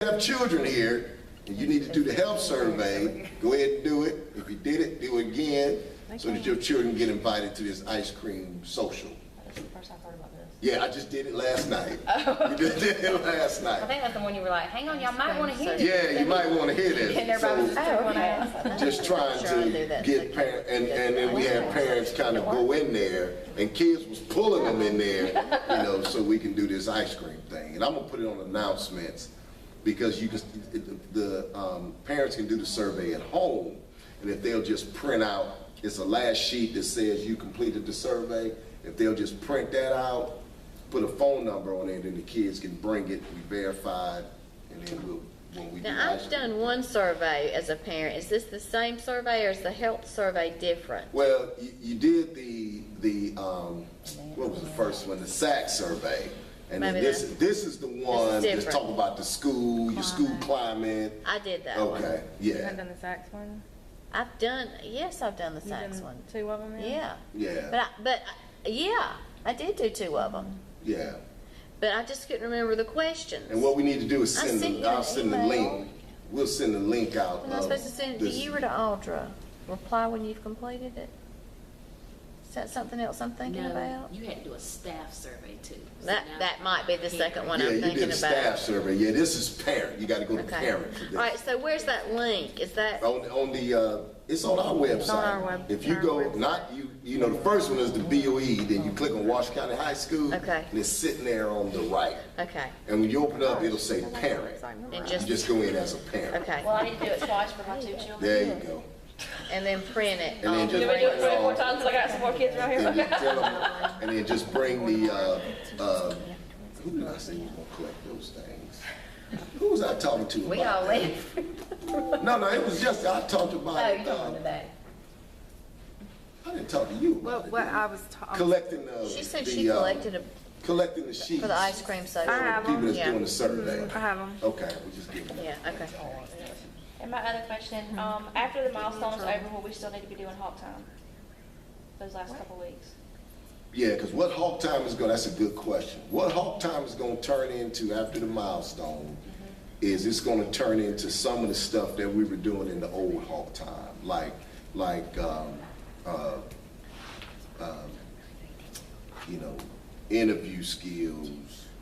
have children here, and you need to do the health survey, go ahead and do it. If you did it, do it again, so that your children get invited to this ice cream social. That's the first I've heard about this. Yeah, I just did it last night. You just did it last I night. think that's the one you were like, hang on, y'all might want to hear this. Yeah, you might want to hear this. And everybody was So, just trying to get parents, and then we have parents kind of go in there, and kids was pulling them in there, you know, so we can do this ice cream thing. And I'm gonna put it on announcements, because you can, the parents can do the survey at home, and if they'll just print out, it's a last sheet that says you completed the survey. If they'll just print that out, put a phone number on it, and the kids can bring it, we verified, and then when we do Now, I've done one survey as a parent. Is this the same survey, or is the health survey different? Well, you did the what was the first one? The SAC survey. And then this is the one that's talking about the school, your school climate. I did that one. Okay, You yeah. haven't done the sax one? I've done the sax done one. 2 of them then? Yeah. Yeah, Yeah, I did do 2 of them. yeah. But I just couldn't remember the questions. And what we need to do is I send sent you I'll an send the email. link. We'll send the link out. Am I supposed to send it to this- you or to Audra? Reply when you've completed it? Is that something else I'm thinking about? You had to do a staff survey too. So That now- that might be the second one Yeah, I'm you thinking did a staff about. survey. Yeah, this is parent. You got to go to Okay. parent for this. All right, so where's that link? Is that, On the it's on our website. on our web- If you our go, website. not you know, the first one is the BOE, then you click on Washington County High School. Okay. And it's sitting there on the right. okay, And when you open up, it'll say parent. and You just, just go in as a parent. okay, Well, I need to do it twice for my 2 children. There you go. and then print it. And then on just the Do we do it bring 3 or 4 all- times? 'Cause I got some more kids right And, here. you tell 'em- and then just bring the who did I say was gonna collect those things? Who was I talking to We about all that? live. No, it was just I talked about. Oh, you're talking today. I didn't talk to you Well, about it. what did I I? was collecting the. She said the, she collected collecting the sheets for the ice cream I soda. have People that's Yeah. doing the survey. I have them. Okay, we just give them. Yeah, okay. And my other question, after the milestone's over, will we still need to be doing hawk time? Those last couple weeks? Yeah, because what Hawk Time is going, that's a good question. What Hawk Time is going to turn into after the milestone is it's going to turn into some of the stuff that we were doing in the old Hawk Time, like you know, interview skills,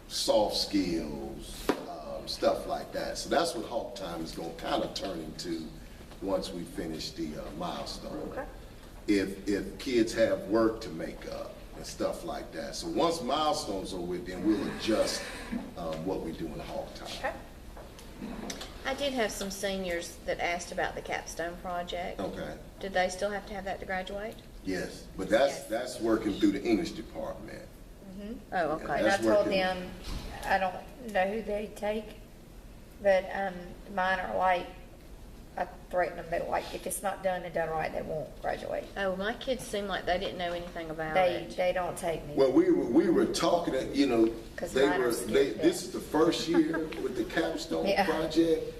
soft skills, stuff like that. So that's what Hawk Time is going to kind of turn into once we finish the milestone. Okay. If kids have work to make up and stuff like that. So once milestones are with, then we'll adjust what we do in Hawk Time. Okay. I did have some seniors that asked about the capstone project. Okay. Did they still have to have that to graduate? Yes, but that's working through the English department. Oh, okay. And I That's told working. them, I don't know who they take, but mine are like, I threaten them that like, if it's not done and done right, they won't graduate. Oh, my kids seemed like they didn't know anything about They, it. they don't take me. Well, we were talking, you know, 'Cause they mine are were, skipped, this is the first year with the capstone Yeah. project.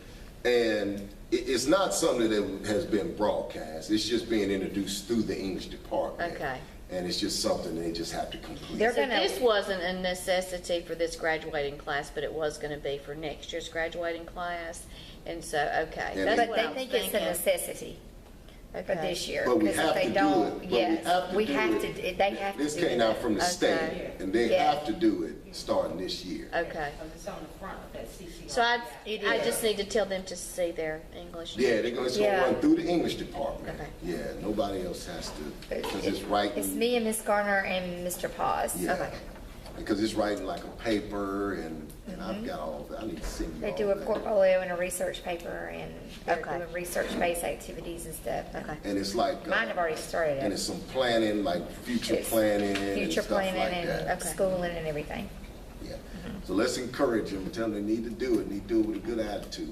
And it's not something that has been broadcast. It's just being introduced through the English department. Okay. And it's just something they just have to complete. They're So gonna- this wasn't a necessity for this graduating class, but it was going to be for next year's graduating class. And so, okay, Yeah, that's But what they I was think it's a thinking. necessity for Okay. this year. But we Because if have they to do don't, it. But yes, we do have it. to, they have to This do came it. out from the Okay. state, and they Yeah. have to do it starting this year. Okay. It's on the front of that CCR. So I It I is. just need to tell them to see their English. Yeah, it's gonna Yeah. run through the English department. Okay. Yeah, nobody else has to, because it's It's writing, me and Miss Garner and Mr. Paz. yeah. Okay. Because it's writing like a paper, and I've got all that. I need to send you They all do a that. portfolio and a research paper, and they're Okay. doing research-based activities and stuff. Okay. And it's like, Mine have already started and it. it's some planning, like future It's planning and Future stuff like planning that. and Okay. schooling and everything. Yeah. So let's encourage them, tell them they need to do it, need to do it with a good attitude.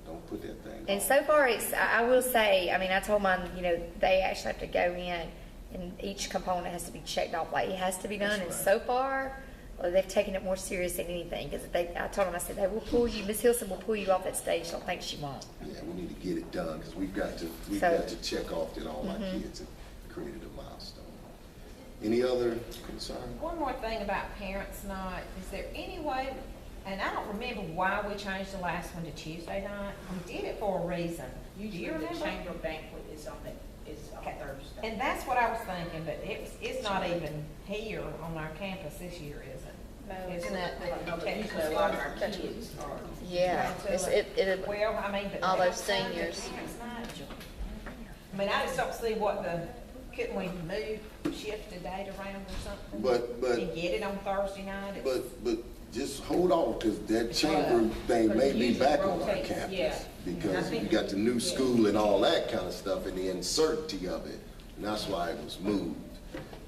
Don't put that thing And off. so far, I will say, I mean, I told mine, you know, they actually have to go in and each component has to be checked off, like it has to be done. That's And right. so far, they've taken it more serious than anything, because I told them, I said, they will pull you, Miss Hilson will pull you off that stage. Don't think she won't. Yeah, we need to get it done, because we've got to check off that all our kids have created a milestone. Any other concern? One more thing about Parents Night, is there any way and I don't remember why we changed the last one to Tuesday night. We did it for a reason. Do Usually you the remember? chamber banquet is on Thursday. And that's what I was thinking, but it's not even here on our campus this year, is it? No. Isn't it the Usually technical a lot of school? our kids are. Yeah, Well, I mean, but. all they those don't come to seniors. parents' night. I mean, I just don't see couldn't we move, shift the date around or something? But- And get it on Thursday night? It's- But just hold on, because that chamber thing may be back on our Yeah. campus. Because I you think- got the new school and all that kind of stuff and the uncertainty of it. And that's why it was moved.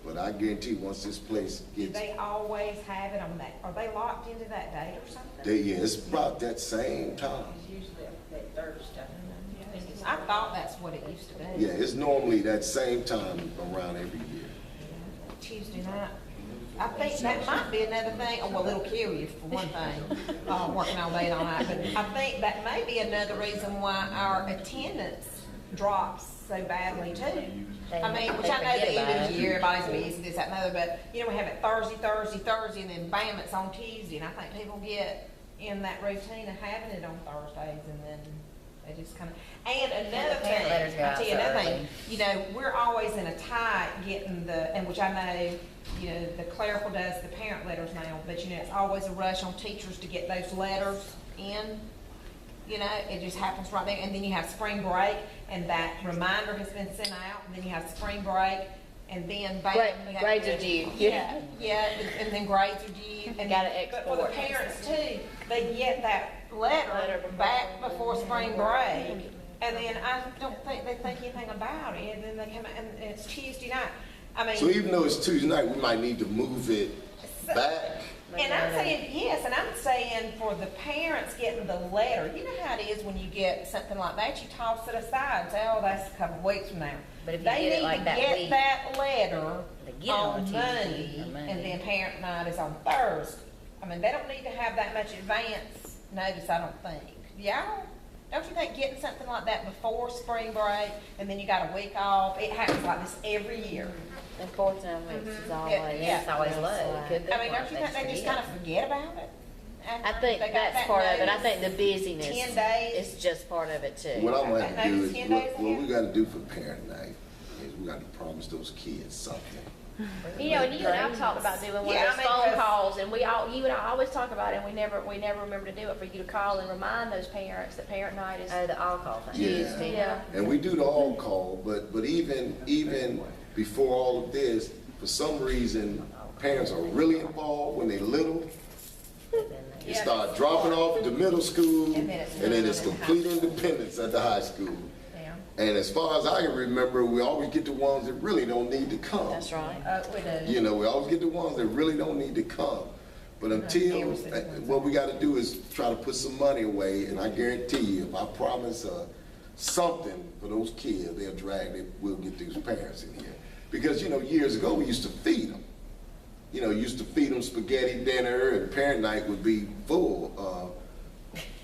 But I guarantee once this place Do gets, they always have it on that, are they locked into that date or something? it's about that same time. It's usually that Thursday. I think it's. I thought that's what it used to be. Yeah, it's normally that same time around every year. Tuesday night. I think that might be another thing, oh, well, it'll kill you for one thing, working all day and all night, but I think that may be another reason why our attendance drops so badly too. I mean, which I know the end of the year, everybody's busy, this, that, and the other, but, you know, we have it Thursday, and then bam, it's on Tuesday, and I think people get in that routine of having it on Thursdays, and then they just kind of, and another the parent letters thing, go I'll out tell you so another early. thing, you know, we're always in a tie getting and which I know, you know, the clerical does the parent letters now, but you know, it's always a rush on teachers to get those letters in. You know, it just happens right there, and then you have spring break, and that reminder has been sent out, and then you have spring break, and then bam. you have Grades to- are due. Yeah, yeah, and then grades are due, and Gotta but for the export. parents too, they get that letter back before spring break, and then I don't think they think anything about it, and then they come out, and it's Tuesday night. I mean. So even though it's Tuesday night, we might need to move it back. And I'm saying, yes, and I'm saying for the parents getting the letter, you know how it is when you get something like that, you toss it aside and say, oh, that's a couple of weeks from now. But if you get it like that They need to week, get that letter they get it on on Tuesday, Monday, on Monday. and then parent night is on Thursday. I mean, they don't need to have that much advance notice, I don't think. Y'all, don't you think getting something like that before spring break, and then you got a week off, it happens like this every year. And 14 weeks is always, Yeah. it's always low. It could be I mean, don't you like think they just kind of forget about it? I think They got that's that part of it. I think notice? the busyness 10 days. is just part of it too. What I'm gonna have to do is, Maybe 10 days what we ahead. gotta do for parent night is we gotta promise those kids something. You know, and you and I've talked about doing one Yeah, of I those mean, phone 'cause- calls, and you and I always talk about it, and we never remember to do it, for you to call and remind those parents that parent night is. Oh, the all-call thing. Yeah. Yeah. And we do the on-call, but even before all of this, for some reason, parents are really involved when they're little. They start dropping off at the middle school, and then it's complete independence at the high school. Yeah. And as far as I can remember, we always get the ones that really don't need to come. That's right. We do. You know, we always get the ones that really don't need to come. But until, what we gotta do is try to put some money away, and I guarantee you, if I promise something for those kids, we'll get these parents in here. Because, you know, years ago, we used to feed them. You know, used to feed them spaghetti dinner, and parent night would be full.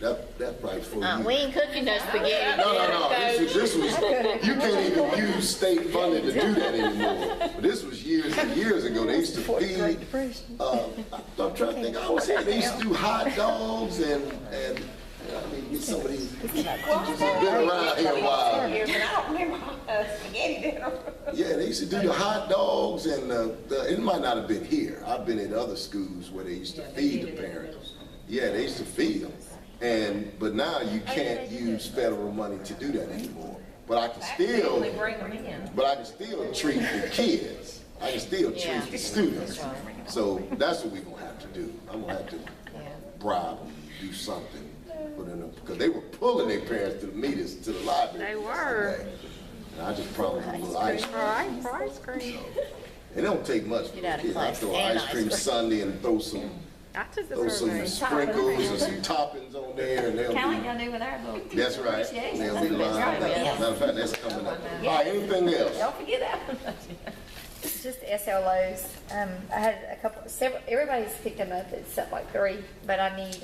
That probably for you. We ain't cooking no spaghetti. No. This was, you can't even use state funding to do that anymore. But this was years and years ago. They used to feed, I'm trying to think, I was here, they used to do hot dogs and I mean, get some of these teachers who've been around here a while. Years, and I don't remember spaghetti dinner. Yeah, they used to do the hot dogs and it might not have been here. I've been in other schools where they used to feed the parents. Yeah, they used to feed them. But now you can't use federal money to do that anymore. But I can still, They bring them in. but I can still treat the kids. I can still treat the students. So that's what we're gonna have to do. I'm gonna have to bribe them, do something, put in them, because they were pulling their parents to the meetings, to the library. They were. And I just promised them a little ice cream. For ice cream. It don't take much for Get out the of kids. I class throw and ice cream Sunday and throw some I took the sprinkles and some toppings on there, and they'll Kind of be. like I do with our little. That's right. appreciation. They'll be lined up. Matter of fact, that's coming up. All right, anything else? Don't forget that. Just SLOs. I had everybody's picked them up. It's up like 3, but I need,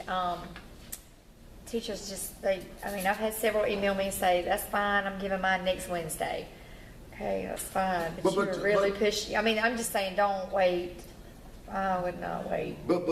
teachers I've had several email me and say, that's fine, I'm giving mine next Wednesday. Okay, that's fine, but But- you're really pushing. I'm just saying, don't wait. I would not wait. But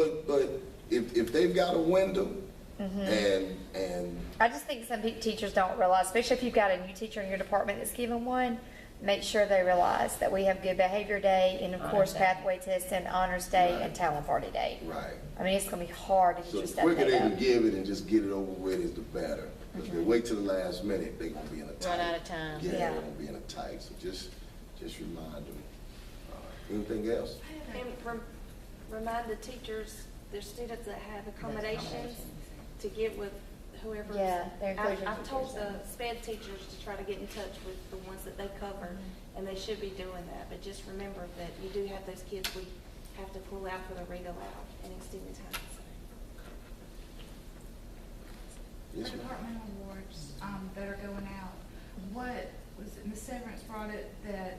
if they've got a window and I just think some teachers don't realize, especially if you've got a new teacher in your department that's given one, make sure they realize that we have Good Behavior Day and of course Pathway Test and Honors Day and Talent Party Day. right. I mean, it's gonna be hard if So you the just quicker they update can them. give it and just get it over with is the better. If they wait till the last minute, they gonna be in a tight. Run out of time. Yeah, Yeah. they're gonna be in a tight, so just remind them. Anything else? And remind the teachers, their students that have accommodations to get with whoever. Yeah, their inclusion I've told teachers. the sped teachers to try to get in touch with the ones that they cover, and they should be doing that. But just remember that you do have those kids we have to pull out for the read aloud and extended time. Yes, The ma'am. departmental awards that are going out, what, was it, Ms. Severance brought it, that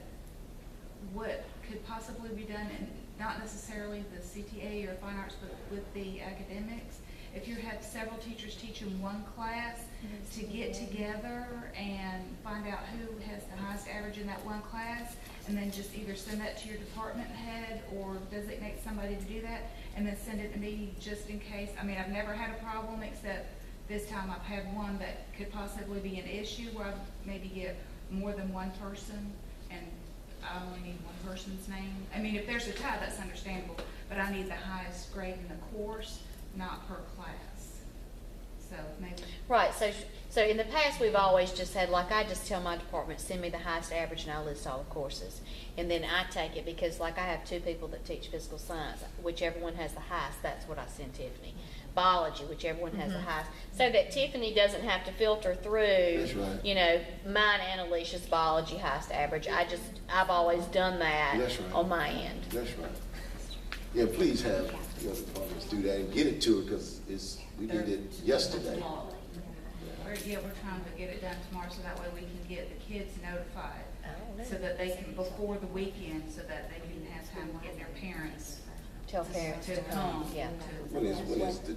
what could possibly be done, and not necessarily the CTA or fine arts, but with the academics, if you have several teachers teaching one class, to get together and find out who has the highest average in that one class, and then just either send that to your department head or designate somebody to do that, and then send it to me just in case. I mean, I've never had a problem, except this time I've had one that could possibly be an issue where I maybe get more than one person and I only need one person's name. I mean, if there's a tie, that's understandable, but I need the highest grade in the course, not per class. So maybe. Right, so in the past, we've always just had, like, I just tell my department, send me the highest average and I list all the courses. And then I take it, because like I have two people that teach physical science, whichever one has the highest, that's what I send Tiffany. Biology, whichever one has the highest, so that Tiffany doesn't have to filter through, That's right. you know, mine and Alicia's biology highest average. I've always done that That's right. on my end. That's right. Yeah, please have the other departments do that and get it to her, because we did it yesterday. We're trying to get it done tomorrow, so that way we can get the kids notified, so that they can, before the weekend, so that they can have time to get their parents Tell parents to to come, come. yeah. When is it's the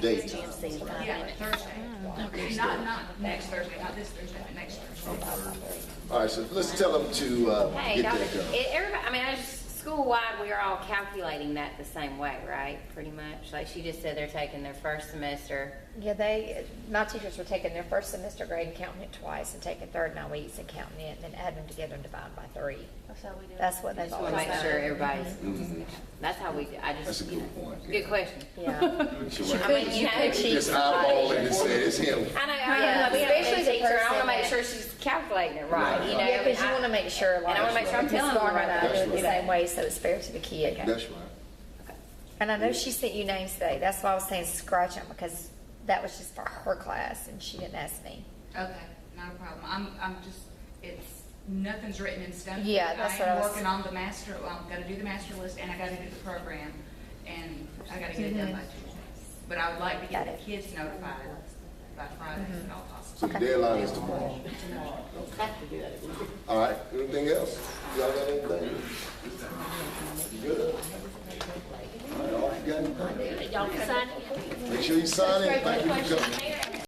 date? GMC in 5 Yeah, minutes. Thursday. Not next Thursday, not this Thursday, but next Thursday. All right, so let's tell them to Hey, get Dr. that done. Everybody, I mean, school-wide, we are all calculating that the same way, right? Pretty much. Like she just said, they're taking their first semester. Yeah, my teachers were taking their first semester grade and counting it twice, and taking third 9 weeks and counting it, and then adding them together and dividing by 3. That's how we do it. That's what they've Just want always to done. make sure everybody's, that's how we do. I That's just, a good point. good question. Yeah. I mean, you know, Just eyeball it and say it's him. I know, Yeah, being especially a the teacher, I want person to make that- sure she's calculating it right, you know? Yeah, because you and want to make sure, like, and I wanna make sure I'm Ms. telling them Garner and I right. do it the That's same way, so it's fair to the kid. That's right. And I know she sent you names today. That's why I was saying scratch them, because that was just for her class, and she didn't ask me. Okay, not a problem. I'm just, nothing's written in stone. Yeah, that's what I I am was- working on the master, I'm gonna do the master list, and I gotta do the program, and I gotta get it done by Tuesday. But I would like to get Got it. the kids notified by Friday, if at all So possible. the deadline is tomorrow. All right, anything else? Y'all got anything? You good? All right, all you got anything? Y'all can sign it. Make sure you sign it. Thank you for coming.